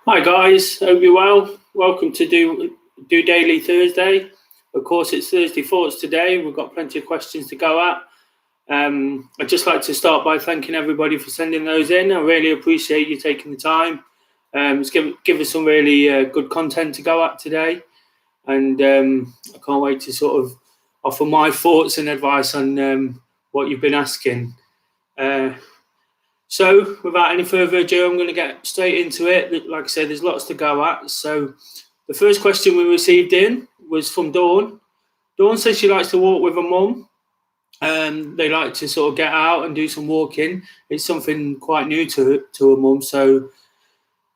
Hi guys, hope you're well. Welcome to Do Daily Thursday. Of course, it's Thursday Thoughts today. We've got plenty of questions to go at. I'd just like to start by thanking everybody for sending those in. I really appreciate you taking the time. It's give us some really good content to go at today, and I can't wait to sort of offer my thoughts and advice on what you've been asking. So without any further ado, I'm going to get straight into it. Like I said, there's lots to go at. So the first question we received in was from Dawn. Dawn says she likes to walk with her mum. They like to sort of get out and do some walking. It's something quite new to her mum. So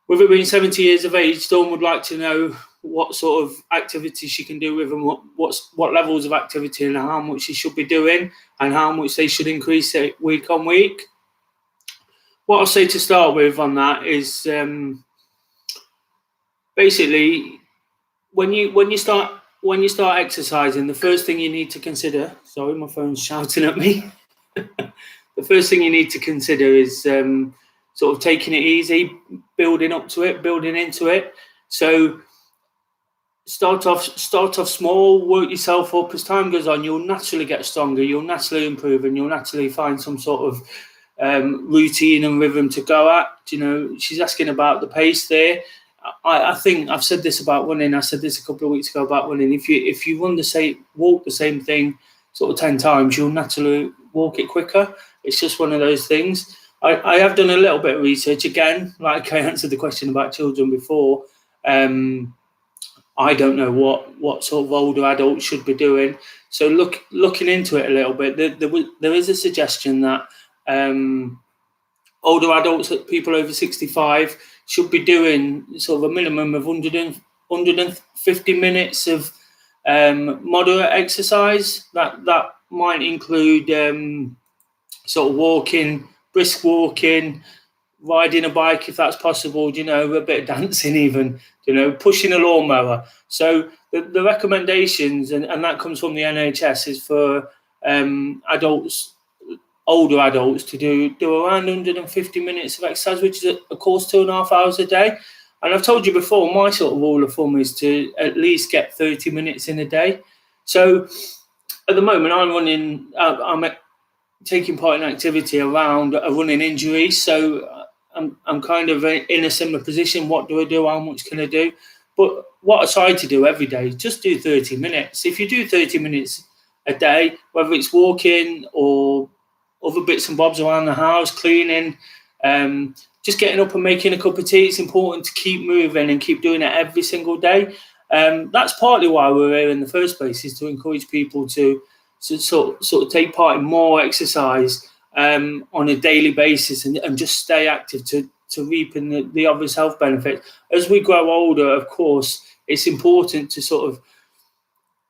with her being 70 years of age, Dawn would like to know what sort of activity she can do with them, what levels of activity and how much she should be doing and how much they should increase it week on week. What I'll say to start with on that is basically when you start exercising, the first thing you need to consider. Sorry, my phone's shouting at me. The first thing you need to consider is sort of taking it easy, building into it. So start off small, work yourself up. As time goes on, you'll naturally get stronger, you'll naturally improve, and you'll naturally find some sort of routine and rhythm to go at. You know, she's asking about the pace there. I think I've said this about running. I said this a couple of weeks ago about running. If you walk the same thing sort of 10 times, you'll naturally walk it quicker. It's just one of those things. I have done a little bit of research again, like I answered the question about children before. I don't know what sort of older adults should be doing. So looking into it a little bit, there is a suggestion that older adults, people over 65, should be doing sort of a minimum of 150 minutes of moderate exercise. That might include sort of walking, brisk walking, riding a bike if that's possible, a bit of dancing even, pushing a lawnmower. So the recommendations, and that comes from the NHS, is for older adults to do around 150 minutes of exercise, which is of course 2.5 hours a day. And I've told you before, my sort of rule of thumb is to at least get 30 minutes in a day. So at the moment I'm taking part in activity around a running injury. So I'm kind of in a similar position. What do I do? How much can I do? But what I try to do every day is just do 30 minutes. If you do 30 minutes a day, whether it's walking or other bits and bobs around the house, cleaning, just getting up and making a cup of tea, it's important to keep moving and keep doing it every single day. That's partly why we're here in the first place, is to encourage people to sort of take part in more exercise on a daily basis and just stay active to reap in the obvious health benefits. As we grow older, of course, it's important to sort of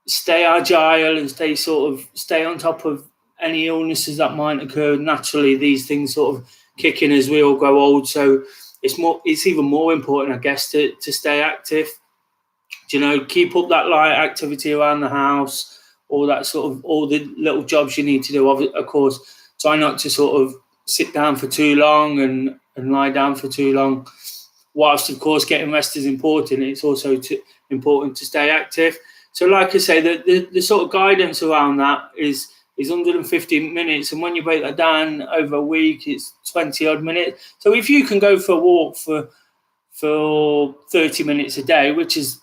stay agile and stay on top of any illnesses that might occur. Naturally, these things sort of kick in as we all grow old. So it's even more important, I guess, to stay active. Keep up that light activity around the house, all that sort of, all the little jobs you need to do. Of course, try not to sort of sit down for too long and lie down for too long. Whilst, of course, getting rest is important, it's also important to stay active. So like I say, the sort of guidance around that is 150 minutes, and when you break that down over a week, it's 20 odd minutes. So if you can go for a walk for 30 minutes a day, which is,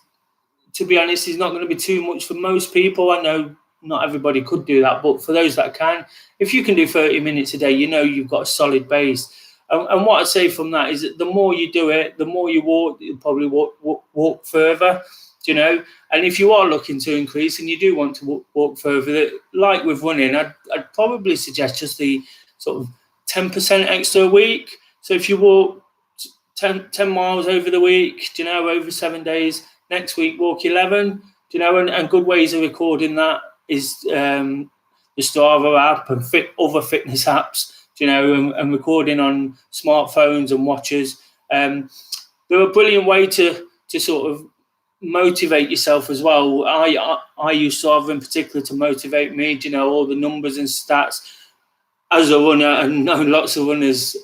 to be honest, is not going to be too much for most people. I know not everybody could do that, but for those that can, if you can do 30 minutes a day, you've got a solid base. And what I'd say from that is that the more you do it, the more you walk, you'll probably walk further. And if you are looking to increase and you do want to walk further, like with running, I'd probably suggest just the sort of 10% extra a week. So if you walk 10 miles over the week, over 7 days, next week walk 11, and good ways of recording that is the Strava app and other fitness apps, and recording on smartphones and watches. They're a brilliant way to sort of motivate yourself as well. I use Strava in particular to motivate me, all the numbers and stats. As a runner, and know lots of runners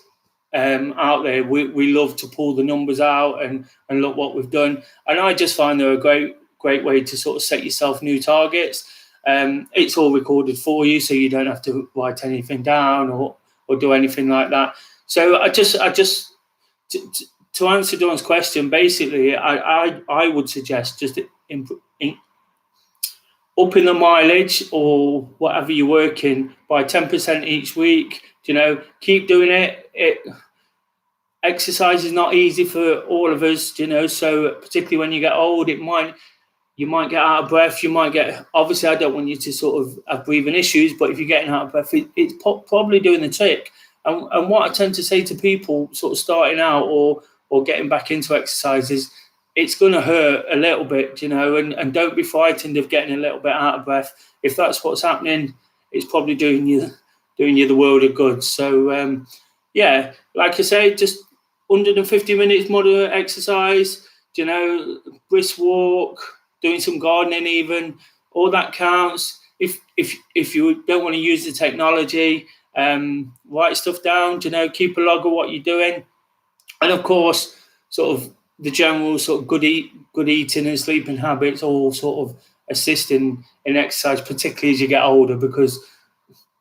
out there. We love to pull the numbers out and look what we've done. And I just find they're a great way to sort of set yourself new targets. It's all recorded for you, so you don't have to write anything down or do anything like that. So I just to answer Dawn's question, basically, I would suggest just upping the mileage or whatever you're working by 10% each week. Keep doing it. Exercise is not easy for all of us, so particularly when you get old, you might get out of breath. You might get, obviously, I don't want you to sort of have breathing issues, but if you're getting out of breath, it's probably doing the trick. And what I tend to say to people sort of starting out or getting back into exercise is it's going to hurt a little bit, and don't be frightened of getting a little bit out of breath. If that's what's happening, it's probably doing you the world of good. So, yeah, like I say, just 150 minutes moderate exercise, brisk walk, doing some gardening even, all that counts. If you don't want to use the technology, write stuff down, keep a log of what you're doing. And of course, sort of the general sort of good eating and sleeping habits all sort of assist in exercise, particularly as you get older, because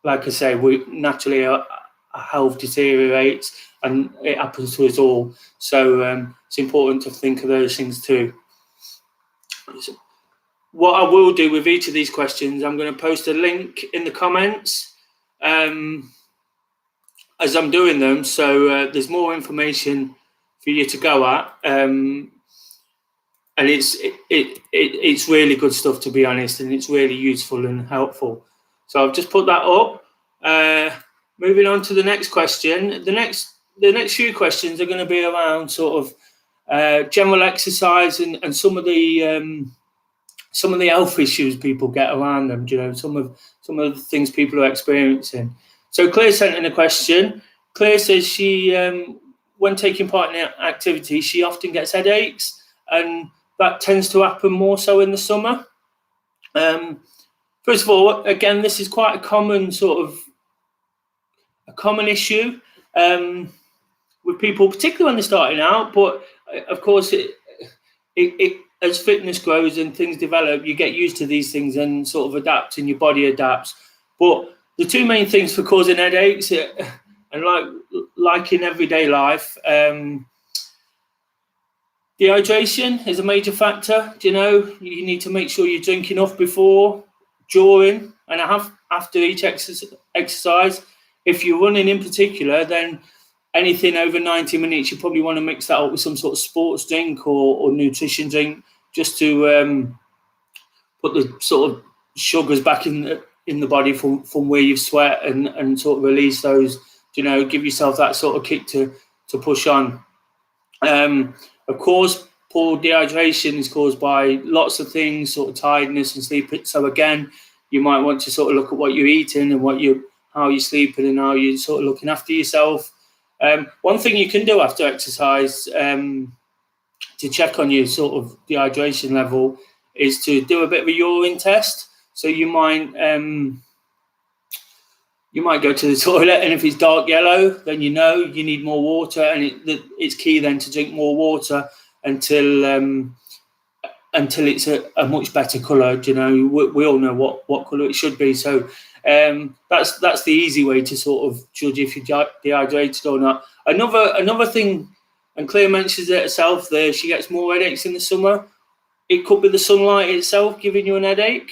like I say, we naturally our health deteriorates and it happens to us all. So it's important to think of those things too. What I will do with each of these questions, I'm going to post a link in the comments as I'm doing them. So there's more information for you to go at. And it's really good stuff, to be honest, and it's really useful and helpful. So I've just put that up. Moving on to the next question. The next few questions are going to be around sort of general exercise and some of the health issues people get around them. Some of the things people are experiencing. So Claire sent in a question. Claire says she, when taking part in activity, she often gets headaches, and that tends to happen more so in the summer. First of all, again, this is quite a common issue with people, particularly when they're starting out. But of course, it as fitness grows and things develop, you get used to these things and sort of adapt, and your body adapts. But the two main things for causing headaches, and like in everyday life, dehydration is a major factor. You need to make sure you drink enough before, during, and after each exercise. If you're running in particular, then anything over 90 minutes, you probably want to mix that up with some sort of sports drink or nutrition drink, just to put the sort of sugars back in the body from where you've sweat and sort of release those. Give yourself that sort of kick to push on. Of course, poor dehydration is caused by lots of things, sort of tiredness and sleep. So again, you might want to sort of look at what you're eating and how you're sleeping and how you're sort of looking after yourself. One thing you can do after exercise to check on your sort of dehydration level is to do a bit of a urine test. So you might go to the toilet, and if it's dark yellow, then you need more water, and it's key then to drink more water until it's a much better colour. We all know what colour it should be. So that's the easy way to sort of judge if you're dehydrated or not. Another thing, and Claire mentions it herself there, she gets more headaches in the summer. It could be the sunlight itself giving you an headache.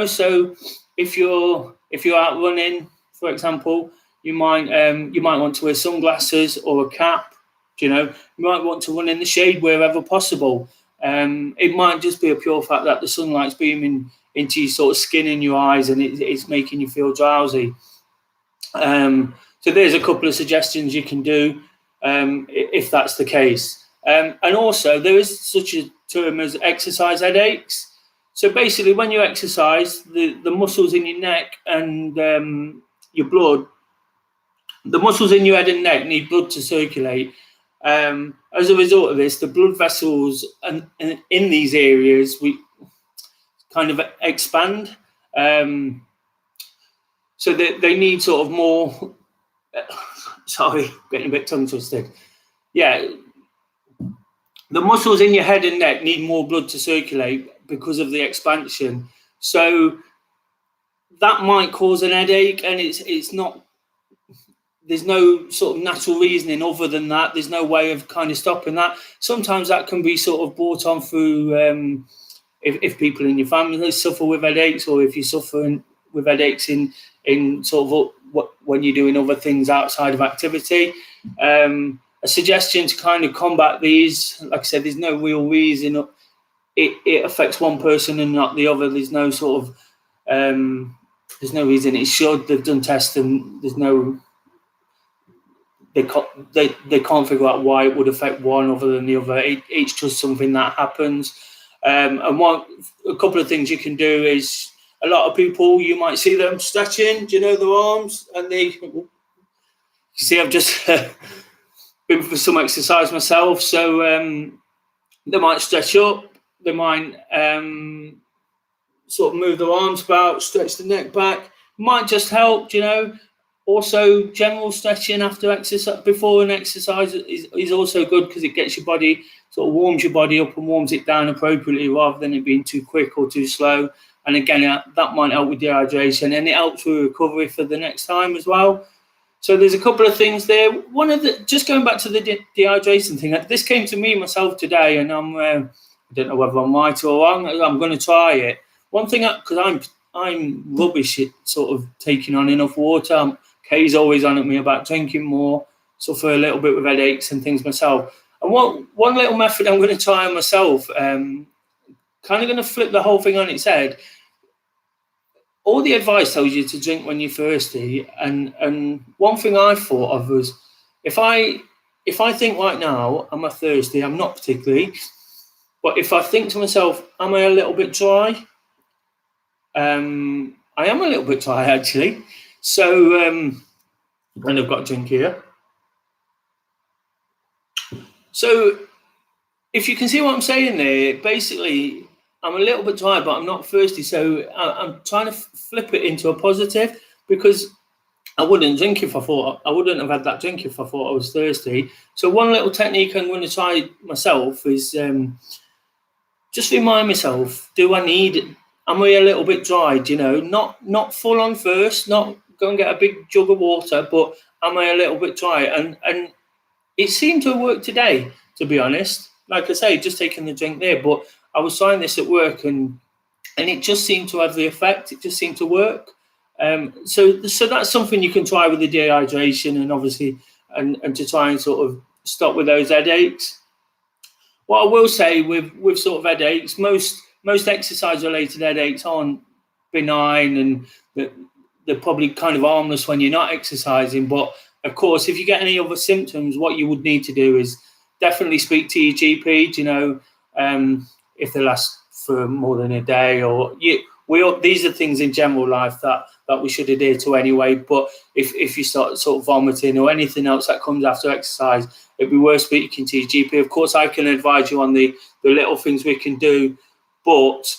So if you're out running, for example, you might want to wear sunglasses or a cap. You might want to run in the shade wherever possible. It might just be a pure fact that the sunlight's beaming into your sort of skin in your eyes, and it's making you feel drowsy. So there's a couple of suggestions you can do if that's the case. And also, there is such a term as exercise headaches. So basically, when you exercise, the muscles in your neck and your blood, the muscles in your head and neck need blood to circulate. As a result of this, the blood vessels in these areas we kind of expand. So they need sort of more sorry, getting a bit tongue twisted. Yeah, the muscles in your head and neck need more blood to circulate because of the expansion. So that might cause an headache, and it's not. There's no sort of natural reasoning other than that. There's no way of kind of stopping that. Sometimes that can be sort of brought on through if people in your family suffer with headaches, or if you're suffering with headaches in sort of when you're doing other things outside of activity. A suggestion to kind of combat these, like I said, there's no real reason it affects one person and not the other. There's no sort of there's no reason it should. They've done tests and there's no. They can't figure out why it would affect one other than the other. It's just something that happens. And a couple of things you can do is, a lot of people, you might see them stretching, do you know, their arms, and you see, I've just been for some exercise myself, so they might stretch up, they might sort of move their arms about, stretch the neck back, might just help, do you know. Also, general stretching after exercise, before an exercise, is also good because it gets your body, sort of warms your body up and warms it down appropriately rather than it being too quick or too slow. And again, that might help with dehydration, and it helps with recovery for the next time as well. So there's a couple of things there. Just going back to the dehydration thing, this came to me myself today, and I don't know whether I'm right or wrong. I'm going to try it. One thing, because I'm rubbish at sort of taking on enough water. Kay's always on at me about drinking more, suffer a little bit with headaches and things myself. And one little method I'm going to try on myself, kind of going to flip the whole thing on its head. All the advice tells you to drink when you're thirsty, and one thing I thought of was, if I think right now, am I thirsty? I'm not particularly, but if I think to myself, am I a little bit dry? I am a little bit dry actually. So, and I've got a drink here. So, if you can see what I'm saying there, basically, I'm a little bit dry, but I'm not thirsty. So, I'm trying to flip it into a positive, because I wouldn't drink if I thought, I wouldn't have had that drink if I thought I was thirsty. So, one little technique I'm going to try myself is just remind myself, am I a little bit dry? You know, not full on thirst, not go and get a big jug of water, but am I a little bit dry? And it seemed to work today, to be honest. Like I say, just taking the drink there, but I was trying this at work, and it just seemed to have the effect. It just seemed to work. So that's something you can try with the dehydration, and obviously, and to try and sort of stop with those headaches. What I will say with sort of headaches, most exercise-related headaches aren't benign, and they're probably kind of harmless when you're not exercising. But of course, if you get any other symptoms, what you would need to do is definitely speak to your GP. You know, if they last for more than a day, or these are things in general life that we should adhere to anyway. But if you start sort of vomiting or anything else that comes after exercise, it'd be worth speaking to your GP. Of course, I can advise you on the little things we can do, but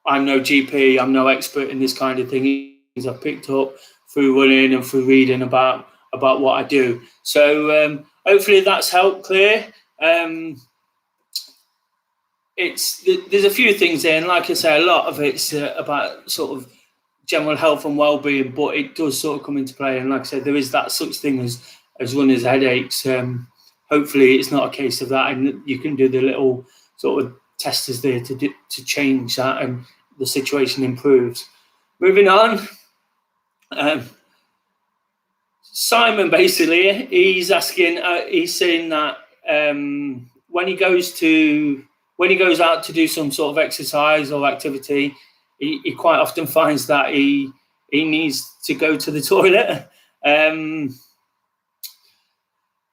I'm no GP, I'm no expert in this kind of thing. I've picked up through running and through reading about what I do. So hopefully that's helped clear. There's a few things there, and like I say, a lot of it's about sort of general health and well-being, but it does sort of come into play. And like I said, there is that such thing as runner's headaches. Hopefully it's not a case of that, and you can do the little sort of testers there to change that, and the situation improves. Moving on, Simon, basically, he's asking, he's saying that when he goes out to do some sort of exercise or activity, he quite often finds that he needs to go to the toilet.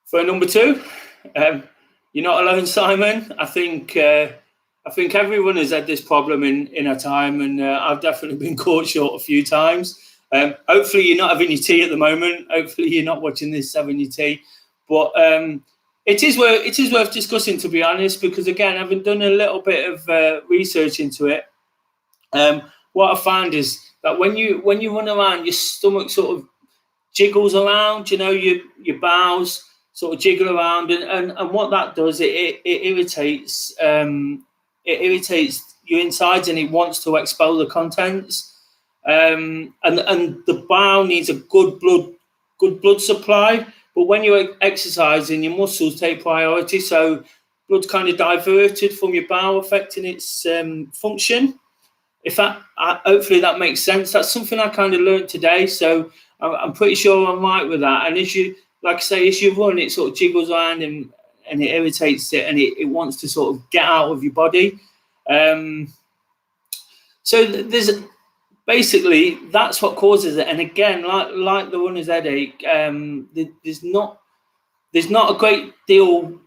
For number two, you're not alone, Simon. I think everyone has had this problem in our time, and I've definitely been caught short a few times. Hopefully you're not having your tea at the moment. Hopefully you're not watching this having your tea. But it is worth discussing, to be honest, because again, having done a little bit of research into it, what I found is that when you run around, your stomach sort of jiggles around, your bowels sort of jiggle around, and what that does, it irritates your insides, and it wants to expel the contents. And the bowel needs a good blood supply. But when you're exercising, your muscles take priority, so blood's kind of diverted from your bowel, affecting its function. If that, hopefully that makes sense. That's something I kind of learned today, so I'm pretty sure I'm right with that. And as you, like I say, as you run, it sort of jiggles around and it irritates it, and it wants to sort of get out of your body. So there's basically, that's what causes it. And again, like the runner's headache, there's not a great deal.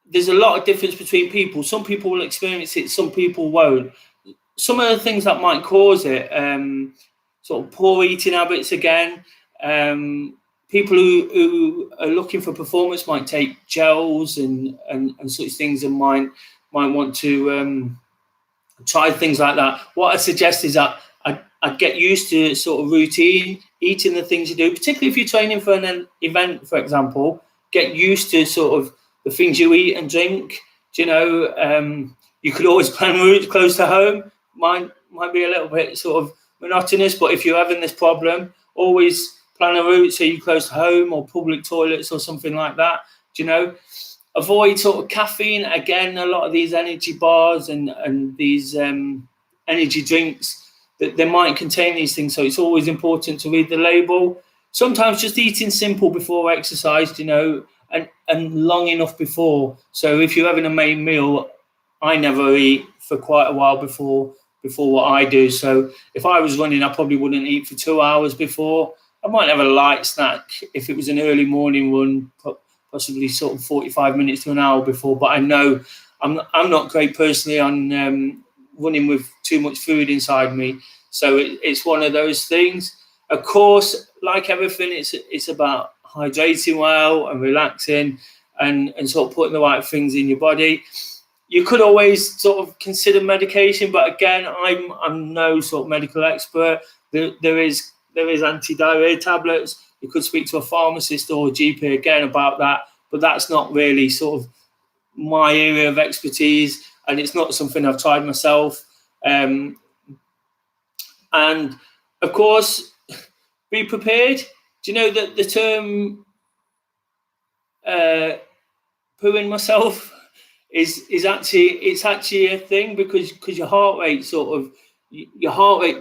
There's a lot of difference between people. Some people will experience it, some people won't. Some of the things that might cause it, sort of poor eating habits again. People who are looking for performance might take gels and such things, and might want to try things like that. What I suggest is that I get used to sort of routine, eating the things you do, particularly if you're training for an event, for example. Get used to sort of the things you eat and drink. You could always plan routes close to home. Might be a little bit sort of monotonous, but if you're having this problem, always plan a route so you're close to home or public toilets or something like that. Avoid sort of caffeine. Again, a lot of these energy bars and these energy drinks, that they might contain these things, so it's always important to read the label. Sometimes just eating simple before exercise, and long enough before. So if you're having a main meal, I never eat for quite a while before what I do. So if I was running, I probably wouldn't eat for 2 hours before. I might have a light snack if it was an early morning run, possibly sort of 45 minutes to an hour before. But I know I'm not great personally on running with too much food inside me. So it's one of those things. Of course, like everything, it's about hydrating well and relaxing and sort of putting the right things in your body. You could always sort of consider medication, but again, I'm no sort of medical expert. There is anti-diarrhea tablets. You could speak to a pharmacist or a GP again about that, but that's not really sort of my area of expertise, and it's not something I've tried myself. And of course, be prepared. Do you know that the term pooing myself is actually a thing, because your heart rate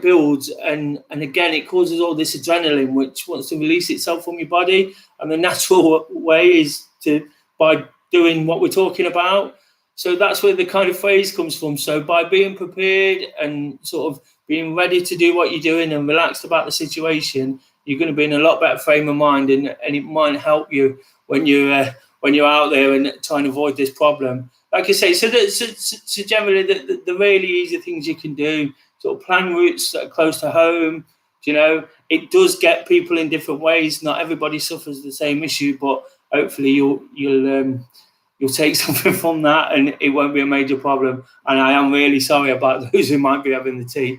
builds, and again it causes all this adrenaline which wants to release itself from your body, and the natural way is by doing what we're talking about. So that's where the kind of phrase comes from. So by being prepared and sort of being ready to do what you're doing and relaxed about the situation, you're going to be in a lot better frame of mind, and it might help you when you're out there and trying to avoid this problem. Like I say, so generally the really easy things you can do, sort of plan routes that are close to home. It does get people in different ways. Not everybody suffers the same issue, but hopefully you'll take something from that, and it won't be a major problem. And I am really sorry about those who might be having the tea.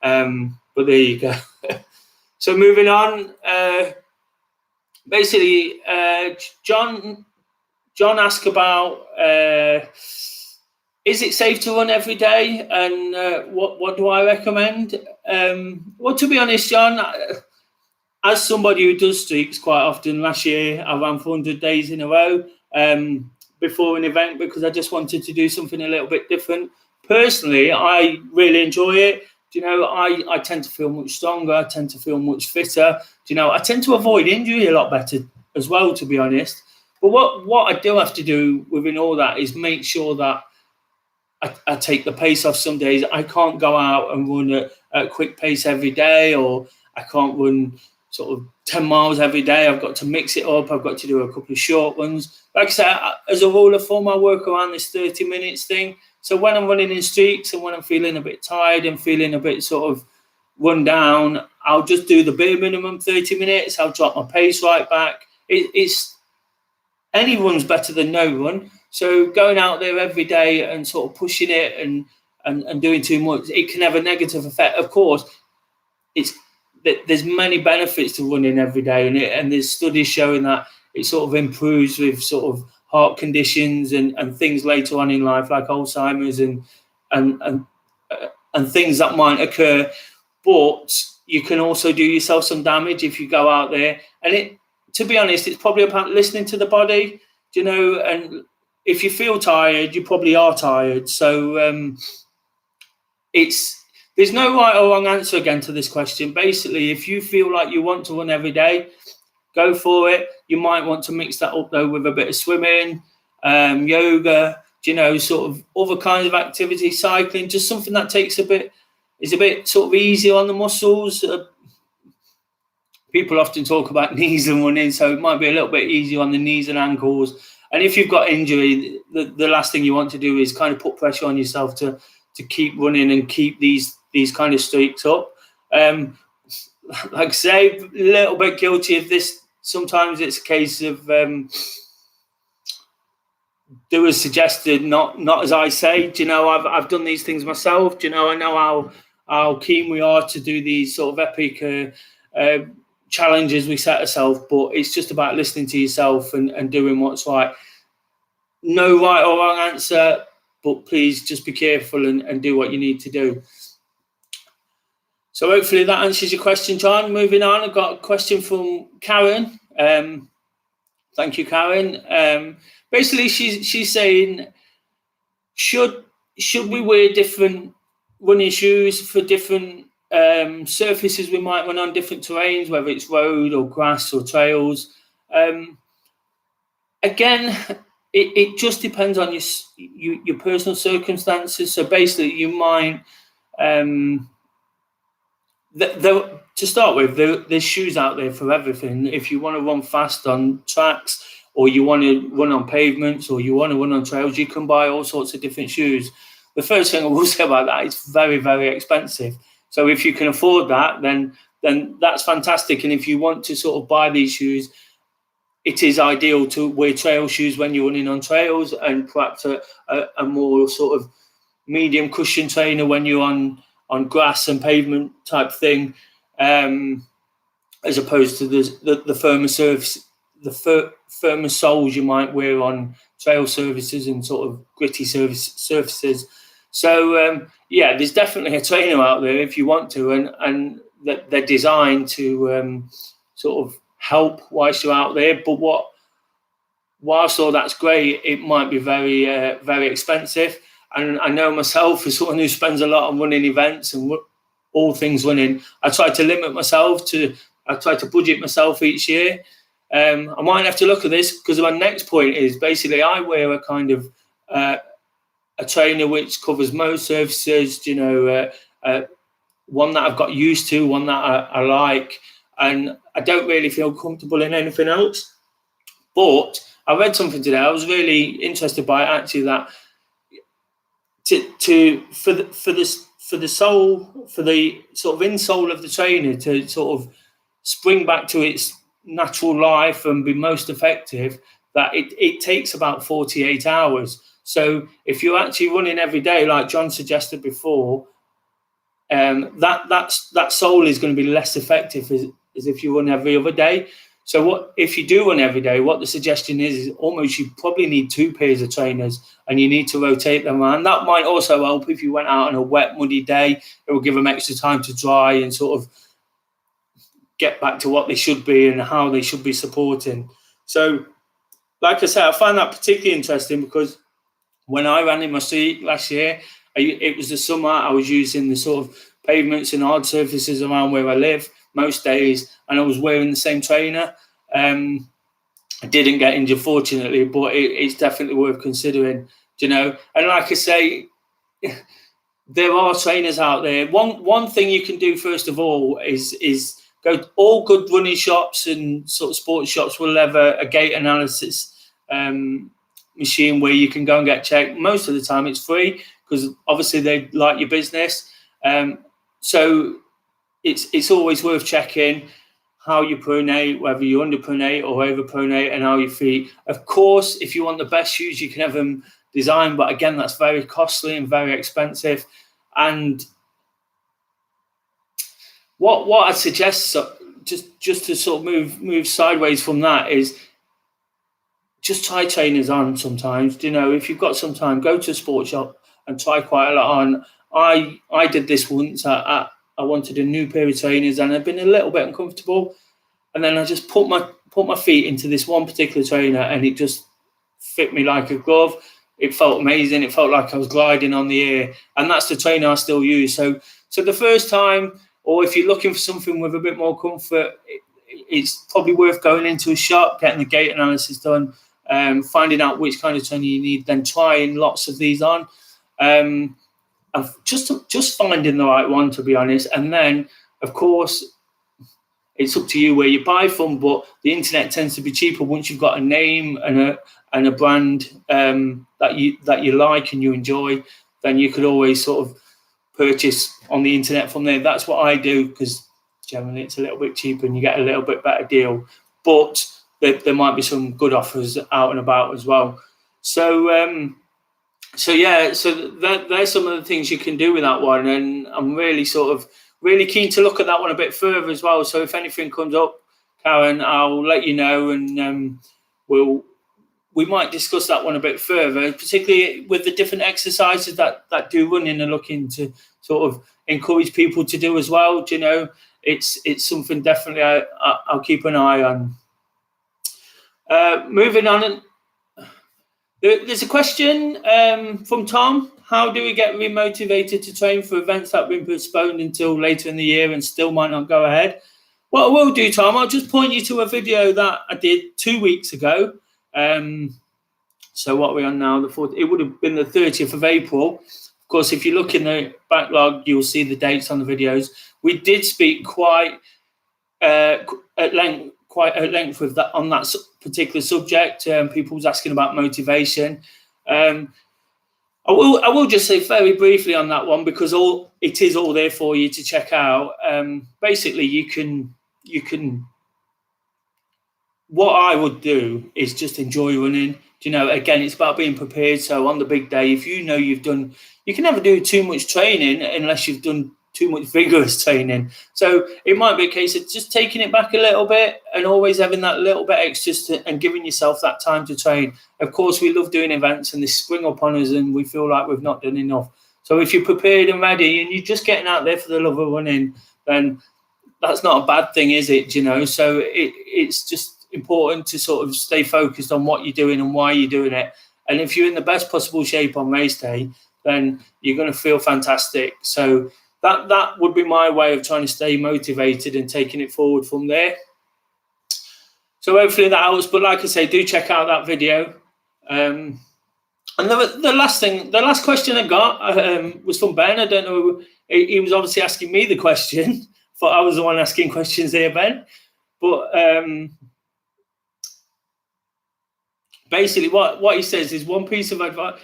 But there you go. So moving on, basically, John asked about, is it safe to run every day, and what do I recommend? Well, to be honest, John, as somebody who does streaks quite often, last year I ran 400 days in a row before an event, because I just wanted to do something a little bit different. Personally, I really enjoy it. I tend to feel much stronger. I tend to feel much fitter. I tend to avoid injury a lot better as well, to be honest. But what I do have to do within all that is make sure that I take the pace off some days. I can't go out and run at a quick pace every day, or I can't run sort of 10 miles every day. I've got to mix it up. I've got to do a couple of short ones. Like I said, as a rule of thumb, I work around this 30 minutes thing. So when I'm running in streaks and when I'm feeling a bit tired and feeling a bit sort of run down, I'll just do the bare minimum 30 minutes. I'll drop my pace right back. It's any run's better than no run. So going out there every day and sort of pushing it and doing too much, it can have a negative effect. Of course, it's there's many benefits to running every day, and there's studies showing that it sort of improves with sort of heart conditions and things later on in life, like Alzheimer's and things that might occur. But you can also do yourself some damage if you go out there. And to be honest, it's probably about listening to the body, and if you feel tired, you probably are tired. So there's no right or wrong answer again to this question. Basically, if you feel like you want to run every day, go for it. You might want to mix that up though with a bit of swimming, yoga, sort of other kinds of activity, cycling, just something that is a bit sort of easier on the muscles. People often talk about knees and running, so it might be a little bit easier on the knees and ankles. And if you've got injury, the last thing you want to do is kind of put pressure on yourself to keep running and keep these kind of streaks up. Like I say, a little bit guilty of this. Sometimes it's a case of do as suggested, not as I say. I've done these things myself. I know how keen we are to do these sort of epic challenges we set ourselves, but it's just about listening to yourself and doing what's right. No right or wrong answer, but please just be careful and do what you need to do. So hopefully that answers your question, John. Moving on, I've got a question from Karen. Thank you, Karen. Basically, she's saying, should we wear different running shoes for different surfaces we might run on, different terrains, whether it's road or grass or trails? Again, it just depends on your personal circumstances. So basically, you might to start with, there's shoes out there for everything. If you want to run fast on tracks, or you want to run on pavements, or you want to run on trails, you can buy all sorts of different shoes. The first thing I will say about that, it's very, very expensive. So if you can afford that, then that's fantastic. And if you want to sort of buy these shoes, it is ideal to wear trail shoes when you're running on trails, and perhaps a more sort of medium cushion trainer when you're on grass and pavement type thing, as opposed to the firmer surface, the firmer soles you might wear on trail surfaces and sort of gritty surfaces. So there's definitely a trainer out there if you want to, and they're designed to sort of help whilst you're out there. But whilst all that's great, it might be very very expensive. And I know myself, as someone who spends a lot on running events and all things running, I try to limit myself I try to budget myself each year. I might have to look at this, because my next point is basically I wear a kind of a trainer which covers most surfaces, one that I've got used to, one that I like, and I don't really feel comfortable in anything else. But I read something today, I was really interested by it, actually, that for the sole, for the sort of insole of the trainer to sort of spring back to its natural life and be most effective, that it takes about 48 hours. So if you're actually running every day, like John suggested before, that sole is going to be less effective as if you run every other day. So what if you do run every day? What the suggestion is almost you probably need 2 pairs of trainers, and you need to rotate them around. That might also help if you went out on a wet, muddy day. It will give them extra time to dry and sort of get back to what they should be and how they should be supporting. So, like I said, I find that particularly interesting, because when I ran in my street last year, it was the summer. I was using the sort of pavements and hard surfaces around where I live most days, and I was wearing the same trainer. I didn't get injured, fortunately, but it's definitely worth considering, And like I say, there are trainers out there. One thing you can do first of all is go. All good running shops and sort of sports shops will have a gait analysis machine where you can go and get checked. Most of the time it's free, because obviously they like your business. So it's always worth checking how you pronate, whether you underpronate or overpronate, and how you feet. Of course, if you want the best shoes, you can have them designed, but again, that's very costly and very expensive. And what I'd suggest, just to sort of move sideways from that, is just try trainers on sometimes. You know, if you've got some time, go to a sports shop and try quite a lot on. I did this once. I wanted a new pair of trainers and I'd been a little bit uncomfortable, and then I just put my feet into this one particular trainer and it just fit me like a glove. It felt amazing. It felt like I was gliding on the air, and that's the trainer I still use. So the first time, or if you're looking for something with a bit more comfort, it's probably worth going into a shop, getting the gait analysis done, finding out which kind of trainer you need, then trying lots of these on. Just finding the right one, to be honest. And then, of course, it's up to you where you buy from, but the internet tends to be cheaper once you've got a name and a brand that you like and you enjoy. Then you could always sort of purchase on the internet from there. That's what I do, because generally it's a little bit cheaper and you get a little bit better deal. But there might be some good offers out and about as well. So there's some of the things you can do with that one, and I'm really keen to look at that one a bit further as well. So if anything comes up, Karen, I'll let you know, and we might discuss that one a bit further, particularly with the different exercises that do running and looking to sort of encourage people to do as well. Do you know, it's something definitely I'll keep an eye on. Moving on, there's a question from Tom. How do we get remotivated to train for events that have been postponed until later in the year and still might not go ahead? What I will do, Tom, I'll just point you to a video that I did 2 weeks ago. So what are we on now? It would have been the 30th of April. Of course, if you look in the backlog, you'll see the dates on the videos. We did speak quite at length with that on that particular subject. People was asking about motivation. I will just say very briefly on that one, because it is all there for you to check out. Basically, you can. What I would do is just enjoy running. You know, again, it's about being prepared. So on the big day, if you know you can never do too much training unless you've done too much vigorous training. So it might be a case of just taking it back a little bit and always having that little bit extra and giving yourself that time to train. Of course, we love doing events and they spring up on us and we feel like we've not done enough. So if you're prepared and ready and you're just getting out there for the love of running, then that's not a bad thing, is it? You know, so it's just important to sort of stay focused on what you're doing and why you're doing it. And if you're in the best possible shape on race day, then you're going to feel fantastic. So that would be my way of trying to stay motivated and taking it forward from there. So hopefully that helps. But like I say, do check out that video. And the last question I got was from Ben. I don't know. He was obviously asking me the question. Thought I was the one asking questions here, Ben. But basically, what he says is one piece of advice.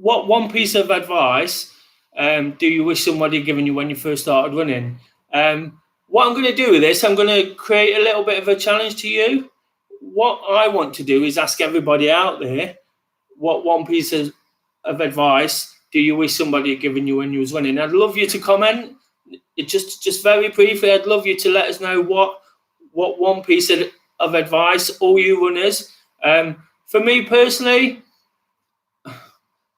What one piece of advice do you wish somebody had given you when you first started running? What I'm going to do with this, I'm going to create a little bit of a challenge to you. What I want to do is ask everybody out there, what one piece of advice do you wish somebody had given you when you was running? I'd love you to comment. Just very briefly, I'd love you to let us know what one piece of advice, all you runners. For me personally,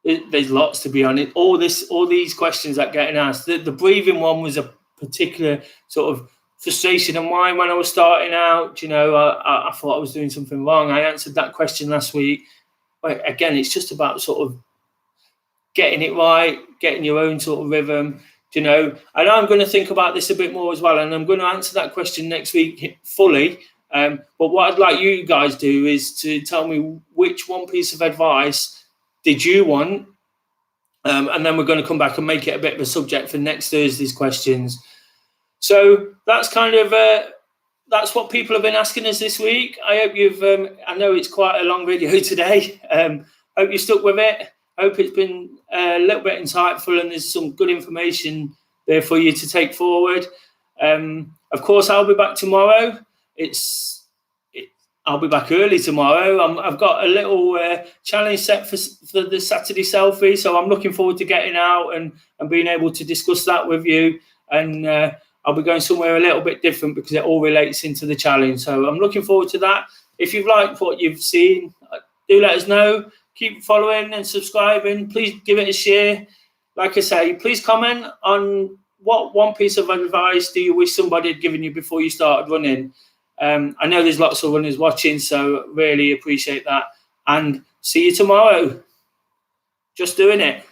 there's lots, to be honest. All these questions that getting asked. The breathing one was a particular sort of frustration of mine when I was starting out. You know, I thought I was doing something wrong. I answered that question last week. But again, it's just about sort of getting it right, getting your own sort of rhythm. You know, and I'm going to think about this a bit more as well, and I'm going to answer that question next week fully. But what I'd like you guys to do is to tell me which one piece of advice did you want, and then we're going to come back and make it a bit of a subject for next Thursday's questions. So that's kind of that's what people have been asking us this week. I hope you've. I know it's quite a long video today. Hope you stuck with it. Hope it's been a little bit insightful and there's some good information there for you to take forward. Of course, I'll be back tomorrow. I'll be back early tomorrow. I've got a little challenge set for the Saturday selfie, so I'm looking forward to getting out and being able to discuss that with you. And I'll be going somewhere a little bit different because it all relates into the challenge. So I'm looking forward to that. If you've liked what you've seen, do let us know. Keep following and subscribing. Please give it a share. Like I say, please comment on what one piece of advice do you wish somebody had given you before you started running. I know there's lots of runners watching, so really appreciate that. And see you tomorrow. Just doing it.